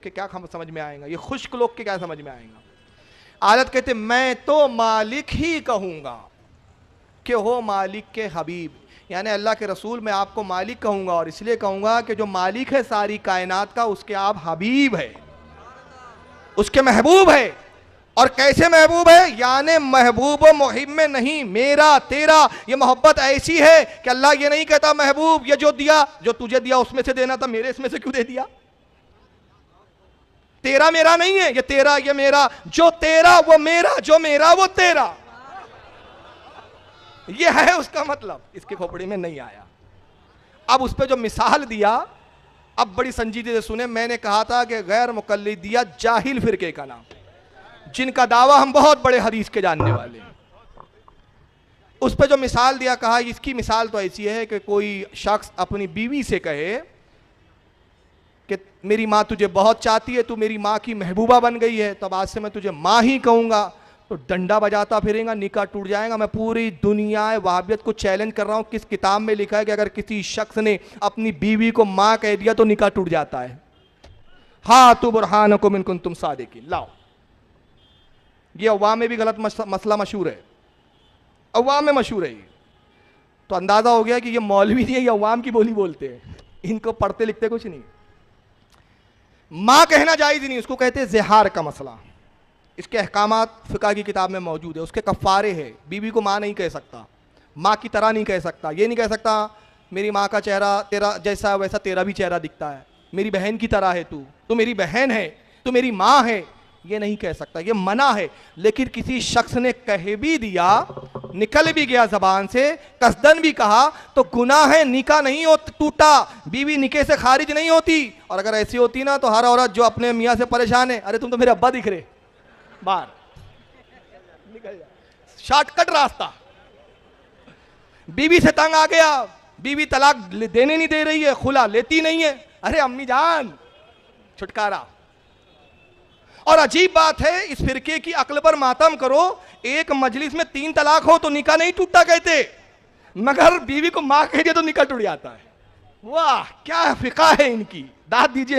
के क्या समझ में आएगा, ये खुश्क लोग के क्या समझ में आएगा। आदत कहते मैं तो मालिक ही कहूंगा कि हो मालिक के हबीब, यानी अल्लाह के रसूल मैं आपको मालिक कहूंगा और इसलिए कहूंगा कि जो मालिक है सारी कायनात का उसके आप हबीब है, उसके महबूब है। और कैसे महबूब है, यानी महबूब व मुहिब में नहीं, मेरा तेरा ये मोहब्बत ऐसी है कि अल्लाह ये नहीं कहता महबूब ये जो दिया, जो तुझे दिया उसमें से देना था, मेरे इसमें से क्यों दे दिया। तेरा मेरा नहीं है, ये तेरा ये मेरा, जो तेरा वो मेरा, जो मेरा वो तेरा, ये है उसका मतलब। इसके खोपड़ी में नहीं आया। अब उस पर जो मिसाल दिया, अब बड़ी संजीदगी से सुने। मैंने कहा था कि गैर मुकल्लिद दिया जाहिल फिरके का नाम, जिनका दावा हम बहुत बड़े हदीस के जानने वाले हैं। उस पर जो मिसाल दिया, कहा इसकी मिसाल तो ऐसी है कि कोई शख्स अपनी बीवी से कहे कि मेरी माँ तुझे बहुत चाहती है, तू मेरी माँ की महबूबा बन गई है, तब आज से मैं तुझे माँ ही कहूँगा। तो डंडा बजाता फिरेगा, निकाह टूट जाएगा। मैं पूरी दुनिया वहाबियत को चैलेंज कर रहा हूँ, किस किताब में लिखा है कि अगर किसी शख्स ने अपनी बीवी को माँ कह दिया तो निकाह टूट जाता है। हाँ तो बुरहानकुम इन कुंतुम सादिकीन, लाओ। ये अवाम में भी गलत मसला मशहूर है, अवाम में मशहूर है। तो अंदाजा हो गया कि ये मौलवी नहीं है, ये अवाम की बोली बोलते हैं, इनको पढ़ते लिखते कुछ नहीं। माँ कहना जायज़ नहीं, उसको कहते हैं ज़िहार का मसला। इसके अहकामात फ़िक़ह की किताब में मौजूद है, उसके कफ़ारे हैं। बीवी को माँ नहीं कह सकता, माँ की तरह नहीं कह सकता, ये नहीं कह सकता मेरी माँ का चेहरा तेरा जैसा है वैसा तेरा भी चेहरा दिखता है, मेरी बहन की तरह है तू मेरी बहन है, तू मेरी माँ है, ये नहीं कह सकता, ये मना है। लेकिन किसी शख्स ने कह भी दिया, निकल भी गया जबान से, कसदन भी कहा, तो गुनाह है, निकाह नहीं हो टूटा, बीवी निकाह से खारिज नहीं होती। और अगर ऐसी होती ना तो हर औरत जो अपने मियाँ से परेशान है, अरे तुम तो मेरे अब्बा दिख रहे, बाहर निकल जा, शॉर्टकट रास्ता। बीवी से तंग आ गया, बीवी तलाक देने नहीं दे रही है, खुला लेती नहीं है, अरे अम्मी जान छुटकारा। और अजीब बात है, इस फिरके की अक्ल पर मातम करो, एक मजलिस में 3 तलाक हो तो निकाह नहीं टूटता कहते, मगर बीवी को मां कह दिया तो निकाह टूट जाता है। वाह क्या फिका है इनकी, दाद दीजिए।